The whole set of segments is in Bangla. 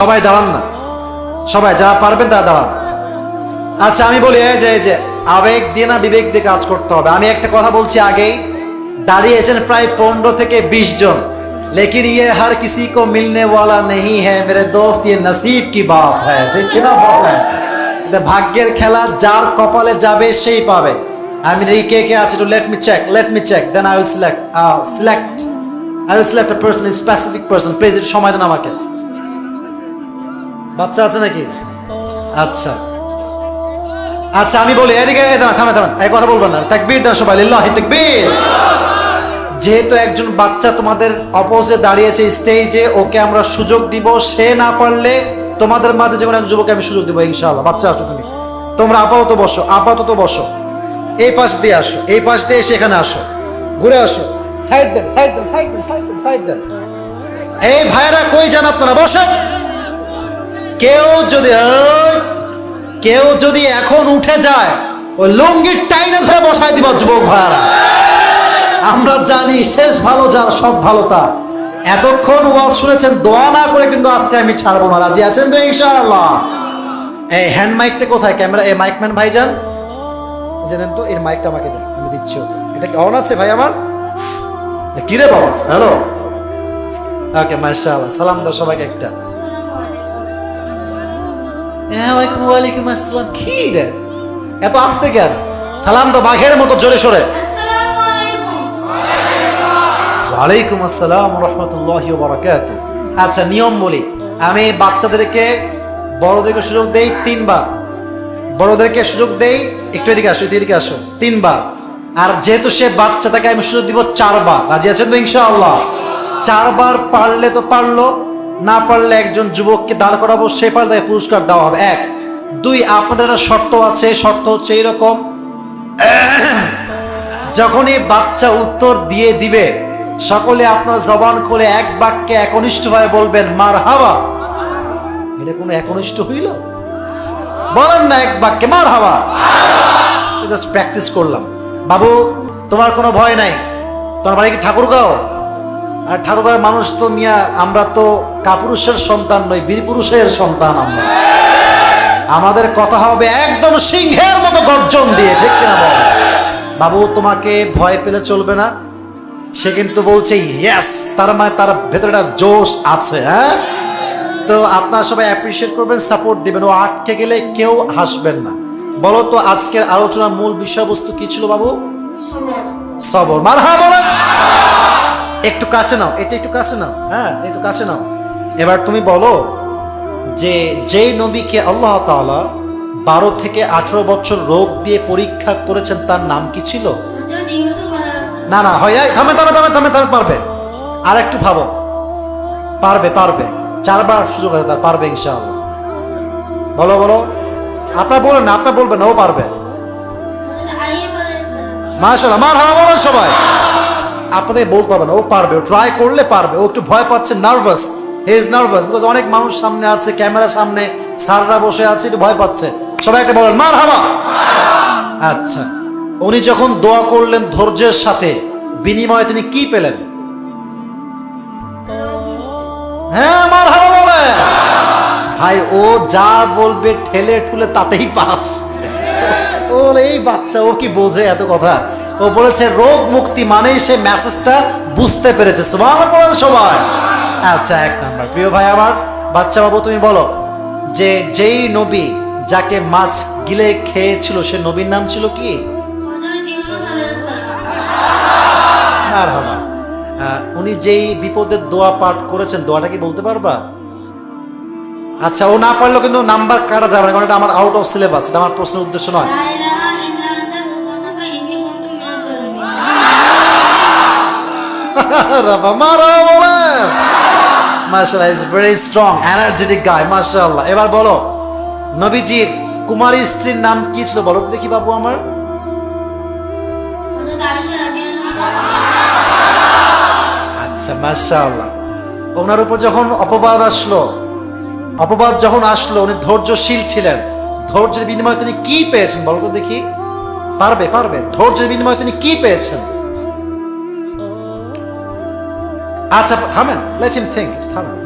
সবাই দাঁড়ান না, সবাই যারা পারবেন তারা দাঁড়ান। আচ্ছা আমি বলি এই যে আবেগ দিয়ে না বিবেক দিয়ে কাজ করতে হবে। আমি একটা কথা বলছি আগেই, দাঁড়িয়েছেন প্রায় 15 থেকে 20 জন, लेकिन ये हर किसी को मिलने वाला नहीं है मेरे दोस्त, ये नसीब की बात है। ঠিক কিনা বলেন? ভাগ্যের খেলা, যার কপালে যাবে সেই পাবে। আমি দেখি কে কে আছে, একটু let me check then I will select a person, a specific person. Please একটু সময় দেন আমাকে। বাচ্চা আছে নাকি? আচ্ছা আচ্ছা আমি বলি এদিকে থামেন, এই কথা বলবেন না। তাকবীর দেন সবাই, লিল্লাহি তাকবীর। যেহেতু একজন বাচ্চা তোমাদের অপোজিটে দাঁড়িয়েছে স্টেজে, ওকে আমরা সুযোগ দিব। সে না পারলে তোমাদের মাঝে যে কোনো এক যুবককে আমি সুযোগ দিব ইনশাআল্লাহ। বাচ্চা আসো, তোমরা আপাতত বসো। এই পাশ দিয়ে আসো, এই পাশ দিয়ে এসে এখানে আসো, ঘুরে আসো। সাইড দেন। এই ভাইরা কই যান আপনারা? বসেন। কেউ যদি এখন উঠে যায়, ওই লুঙ্গির টাইনে ধরে বসায় দিব যুবক ভাইরা। আমরা জানি শেষ ভালো যার সব ভালো তার। এতক্ষণ ওয়াজ শুনেছেন, দোয়া না করে কিন্তু আজকে আমি ছাড়বো না। রাজি আছেন তো ইনশাআল্লাহ? এই হ্যান্ড মাইকটা কোথায়? ক্যামেরা, এই মাইকম্যান ভাইজান জানেন তো, এর মাইকটা আমাকে দেন, আমি দিচ্ছি। এটা কি অন আছে ভাই আমার? কি রে বাবা, হ্যালো, ওকে মাশাআল্লাহ। সালাম দাও সবাইকে একটা। ওয়ালাইকুম আসসালাম। কি রে এত আস্তে কেন? সালাম তো বাঘের মতো জোরে সোরে। ওয়ালাইকুম আসসালাম রাহমাতুল্লাহি ওয়া বারাকাতুহু। আচ্ছা নিয়ম বলি, আমি বাচ্চাদেরকে বড়দেরকে সুযোগ দেই 3 বার। বড়দেরকে সুযোগ দেই, একটু এদিকে আসো 3 বার। আর যেহেতু সে বাচ্চা, তাকে আমি সুযোগ দিব 4 বার। রাজি আছেন তো ইনশাআল্লাহ? 4 বার পারলে তো পারলো, না পারলে একজন যুবককে দাঁড় করাবো, সে পারলে তাকে পুরস্কার দেওয়া হবে। 1 2 আপনাদের একটা শর্ত আছে, শর্ত হচ্ছে এইরকম, যখনই বাচ্চা উত্তর দিয়ে দিবে, সকলে আপনার জবান খুলে এক বাক্যে একনিষ্ঠভাবে বলবেন মারহাবা। এটা কোনো একনিষ্ঠ হইল? বলেন না এক বাক্যে মারহাবা। জাস্ট প্র্যাকটিস করলাম। বাবু তোমার কোনো ভয় নাই, তোমার বাড়ি কি ঠাকুরগাঁও? আর ঠাকুরগাঁওয়ের মানুষ তো মিয়া, আমরা তো কাপুরুষের সন্তান নই, বীরপুরুষের সন্তান আমরা। আমাদের কথা হবে একদম সিংহের মতো গর্জন দিয়ে, ঠিক কিনা বল? বাবু তোমাকে ভয় পেলে চলবে না। সে কিন্তু বলছে ইয়েস, তার মানে তার ভেতরে জোশ আছে। হ্যাঁ, তো আপনারা সবাই অ্যাপ্রিশিয়েট করবেন, সাপোর্ট দিবেন। ও আটকে গেলে কেউ হাসবেন না। বলো তো আজকের আলোচনার মূল বিষয়বস্তু কি ছিল বাবু? সবর। মারহাবা বলেন। একটু কাছে নাও, এটা একটু কাছে নাও। হ্যাঁ, একটু কাছে নাও। এবার তুমি বলো যে যেই নবীকে আল্লাহ তাআলা 12 থেকে 18 বছর রোগ দিয়ে পরীক্ষা করেছেন, তার নাম কি ছিল? না হয় থামে, পারবে। আর একটু ভাবো, পারবে 4 বার সুযোগ আছে তার, পারবে ইনশাআল্লাহ। বলো আপনার বলেন না, আপনার বলবেন না, ও পারবে। মাশাআল্লাহ, মারহাবা বলেন সবাই। আপনাদের বলতে হবে না, ও পারবে, ও ট্রাই করলে পারবে। ও একটু ভয় পাচ্ছে, nervous, he is nervous, because অনেক মানুষ সামনে আছে, ক্যামেরার সামনে স্যাররা বসে আছে, একটু ভয় পাচ্ছে। সবাই একটা বলেন মারহাবা। আচ্ছা, উনি যখন দোয়া করলেন ধৈর্যের সাথে, বিনিময়ে তিনি কি পেলেন? হ্যাঁ, মারহাবা বলে। ভাই ও যা বলবে ঠেলে ঠুলে তাতেই পাস। ও এই বাচ্চা, ও কি বোঝে এত কথা? ও বলেছে রোগ মুক্তি মানেই সে মেসেজটা বুঝতে পেরেছে। সুবহানাল্লাহ বলেন সবাই। আচ্ছা, 1 নাম্বার। প্রিয় ভাই আমার, বাচ্চা বাবু তুমি বলো যে যেই নবী যাকে মাছ গিলে খেয়েছিল, সে নবীর নাম ছিল কি? মারহাবা। উনি যেই বিপদের দোয়া পাঠ করেছেন, দোয়াটা কি বলতে পারবা? আচ্ছা, ও না পারলেও কিন্তু নাম্বার কাটা যাবে না, কারণ এটা আমার আউট অফ সিলেবাস, এটা আমার প্রশ্নের উদ্দেশ্য নয়। মাশাআল্লাহ, ইজ ভেরি স্ট্রং, এনার্জেটিক গায়, মাশাআল্লাহ। এবার বলো নবীজির কুমারী স্ত্রীর নাম কি ছিল? বলো তো দেখি বাবু আমার। আচ্ছা, মাশাআল্লাহ। ওনার উপর যখন অপবাদ যখন আসলো, উনি ধৈর্যশীল ছিলেন। ধৈর্যের বিনিময়ে তিনি কি পেয়েছেন বলো তো দেখি? পারবে। ধৈর্যের বিনিময়ে তিনি কি পেয়েছেন? আচ্ছা থামেন, লেট হিম থিংক। থামেন।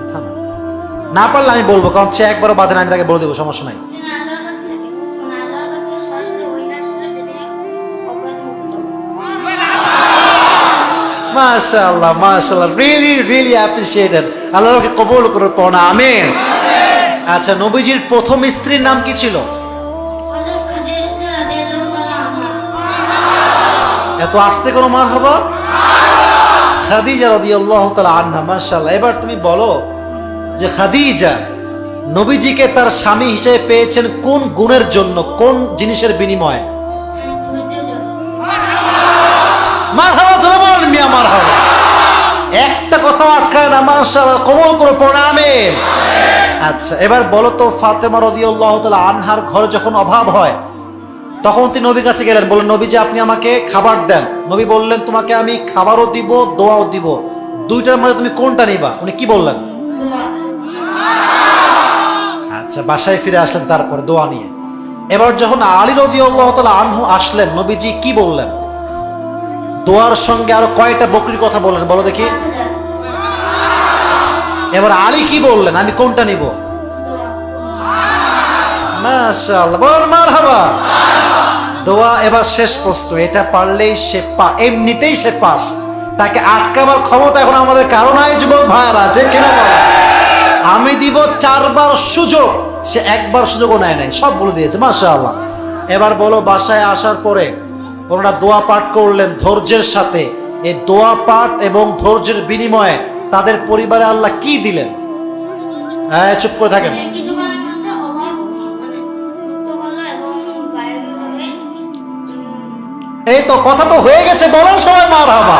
না পারলে আমি বলবো, কারণ সে একবারও বাধে না, আমি তাকে বলে দেবো, সমস্যা নাই। মাশাআল্লাহ মাশাআল্লাহ, রিয়েলি রিয়েলি অ্যাপ্রিশিয়েটেড। আল্লাহকে কবুল করুন, পড়া আমিন। আচ্ছা, নবীজির প্রথম স্ত্রীর নাম কি ছিল? এত আস্তে করো মারহাবা। খাদিজা রাদিয়াল্লাহু তাআলা আনহা। মাশাআল্লাহ। এবার তুমি বলো যে খাদিজা নবীজিকে তার স্বামী হিসেবে পেয়েছেন কোন গুণের জন্য, কোন জিনিসের বিনিময়ে? মারহাবা, জোরে বলেন মিয়া মারহাবা। একটা কথা আটকায় না, মাশাআল্লাহ, কবুল করে পড়া আমিন। আচ্ছা, এবার বলো তো ফাতেমা রাদিয়াল্লাহু তাআলা আনহার ঘরে যখন অভাব হয় তখন তিনি নবীর কাছে গেলেন, বললেন নবীজি আপনি আমাকে খাবার দেন। নবী বললেন তোমাকে আমি খাবারও দিব, দোয়াও দিব, দুইটার মধ্যে তুমি কোনটা নিবা? উনি কি বললেন? আচ্ছা, বাসায় ফিরে আসলেন তারপরে দোয়া নিয়ে। এবার যখন আলী রাদিয়াল্লাহু তাআলা আনহু আসলেন, নবীজি কি বললেন? দোয়ার সঙ্গে আরো কয়টা বকরির কথা বললেন বলো দেখি। এবার আলী কি বললেন? আমি কোনটা নিব? মাশাআল্লাহ, বলেন মারহাবা। দোয়া। এবার শেষ প্রশ্ন, এটা পারলেই সে এমনিতেই সে পাস, তাকে আটকাবার ক্ষমতা এখন আমাদের কারো নাই যুবক ভাইরা, যে কিনা বলে আমি দিব 4 বার সুযোগ, সে একবার সুযোগও নেয় নাই, সব বলে দিয়েছে। মাশাআল্লাহ। এবার বলো বাসায় আসার পরে ওনারা দোয়া পাঠ করলেন ধৈর্যের সাথে, এই দোয়া পাঠ এবং ধৈর্যের বিনিময়ে তাদের পরিবারে আল্লাহ কি দিলেন? হ্যাঁ, চুপ করে থাকেন। এই তো কথা তো হয়ে গেছে, বলেন সবাই মারহাবা।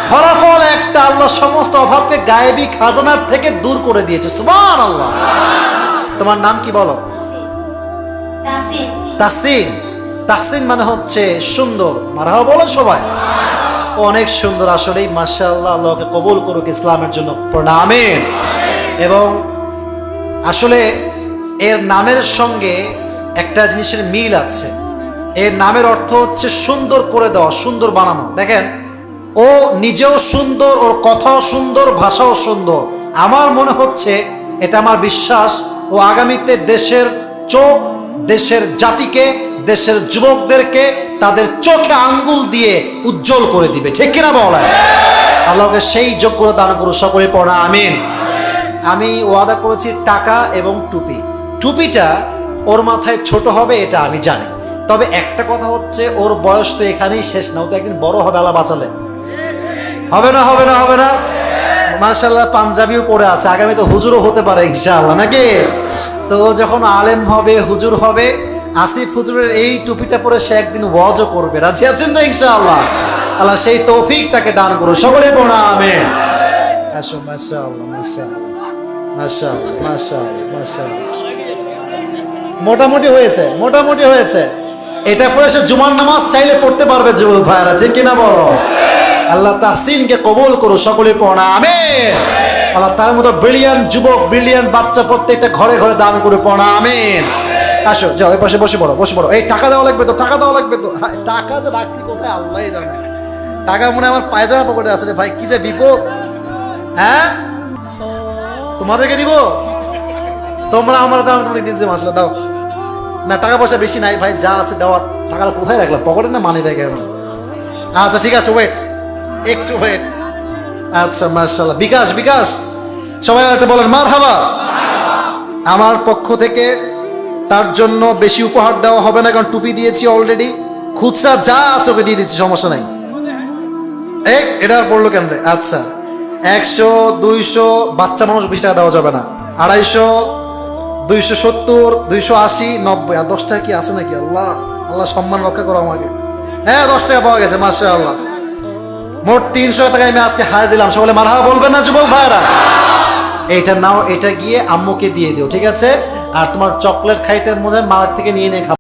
ফলাফল একটা, আল্লাহ সমস্ত অভাবকে গায়েবী খাজানার থেকে দূর করে দিয়েছে। সুবহানাল্লাহ। তোমার নাম কি বলো? তাহসিন। তাহসিন মানে হচ্ছে সুন্দর। মারহাবা বলেন সবাই। অনেক সুন্দর আসলেই, মাশাআল্লাহ। আল্লাহকে কবুল করুক ইসলামের জন্য, আমিন। এবং আসলে এর নামের সঙ্গে একটা জিনিসের মিল আছে। এর নামের অর্থ হচ্ছে সুন্দর করে দেওয়া, সুন্দর বানানো। দেখেন, ও নিজেও সুন্দর, ওর কথাও সুন্দর, ভাষাও সুন্দর। আমার মনে হচ্ছে, এটা আমার বিশ্বাস, ও আগামীতে দেশের চোখ, দেশের জাতিকে, দেশের যুবকদেরকে তাদের চোখে আঙ্গুল দিয়ে উজ্জ্বল করে দিবে, ঠিক কিনা বলেন? আল্লাহকে সেই যোগ্যতা দান করুন, সকলে পড়া আমিন। আমি ওয়াদা করেছি টাকা এবং টুপি। টুপিটা ওর মাথায় ছোট হবে, এটা আমি জানি। তবে একটা কথা হচ্ছে, ওর বয়স তো এখানেই শেষ না, ও তো একদিন বড় হবে, আল্লাহ বাঁচালে। হবে না? হবে না? হবে না? মাশাআল্লাহ, পাঞ্জাবিও পরে আছে, আগামী তো হুজুরও হতে পারে ইনশাআল্লাহ, নাকি? তো যখন আলেম হবে, হুজুর হবে, আসিফ হুজুরের এই টুপিটা পরে সে একদিন ওয়াজও করবে। রাজি আছেন তো ইনশাআল্লাহ? আল্লাহ সেই তৌফিক তাকে দান করুন, সকলে পড়া আমিন। আসো। মাশাআল্লাহ মাশাআল্লাহ মাশাআল্লাহ মাশাআল্লাহ মাশাআল্লাহ। মোটামুটি হয়েছে, মোটামুটি হয়েছে। এটা পরে সে জুমার নামাজ চাইলে পড়তে পারবে যুবক ভাইরা, ঠিক কিনা বলো? আল্লাহ তাহসিনকে কবুল করো, সকলে পড়া আমিন। আল্লাহ তার মতো ব্রিলিয়ান্ট যুবক, ব্রিলিয়ান্ট বাচ্চা প্রত্যেকটা ঘরে ঘরে দান করে পড়া আমিন। আসো, যাও ওই পাশে বসে পড়ো, বসে পড়ো। এই টাকা দেওয়া লাগবে তো, টাকা দেওয়া লাগবে তো। টাকা যে রাখছি কোথায় আল্লাহই জানে। টাকা মনে আমার পায়জামা পকেটে আছে রে ভাই, কি যে বিপদ। হ্যাঁ, তোমাদেরকে দিব? তোমরা আমার দাও, তোমাদের দিচ্ছি। মাসলা দাও না, টাকা পয়সা বেশি নাই ভাই, যা আছে দেওয়ার। টাকাটা কোথায় রাখলাম? পকেটে না মানি ব্যাগে? আচ্ছা ঠিক আছে, ওয়েট, একটু ওয়েট। আচ্ছা মাশাআল্লাহ। বিকাশ, বিকাশ, সবাই একটা বলেন মারহাবা। আমার পক্ষ থেকে তার জন্য বেশি উপহার দেওয়া হবে না, কারণ টুপি দিয়েছি অলরেডি। খুচরা যা আছে ওকে দিয়ে দিচ্ছি, সমস্যা নাই। এটা আর পড়লো কেন রে? আচ্ছা, 100, 200, বাচ্চা মানুষ 20 টাকা দেওয়া যাবে না। 250, 270, 280, 90। আর 10 টাকা কি আছে নাকি? আল্লাহ, আল্লাহ সম্মান রক্ষা করো আমাকে। হ্যাঁ, 10 টাকা পাওয়া গেছে, মাশাআল্লাহ। মোট 300 টাকা আমি আজকে হায় দিলাম, সকলে মারহাবা বলবেন না যুবক ভাইরা? এইটা নাও, এটা গিয়ে আম্মুকে দিয়ে দিও, ঠিক আছে? আর তোমার চকলেট খাইতে মনে হয় মার থেকে নিয়ে খাবো।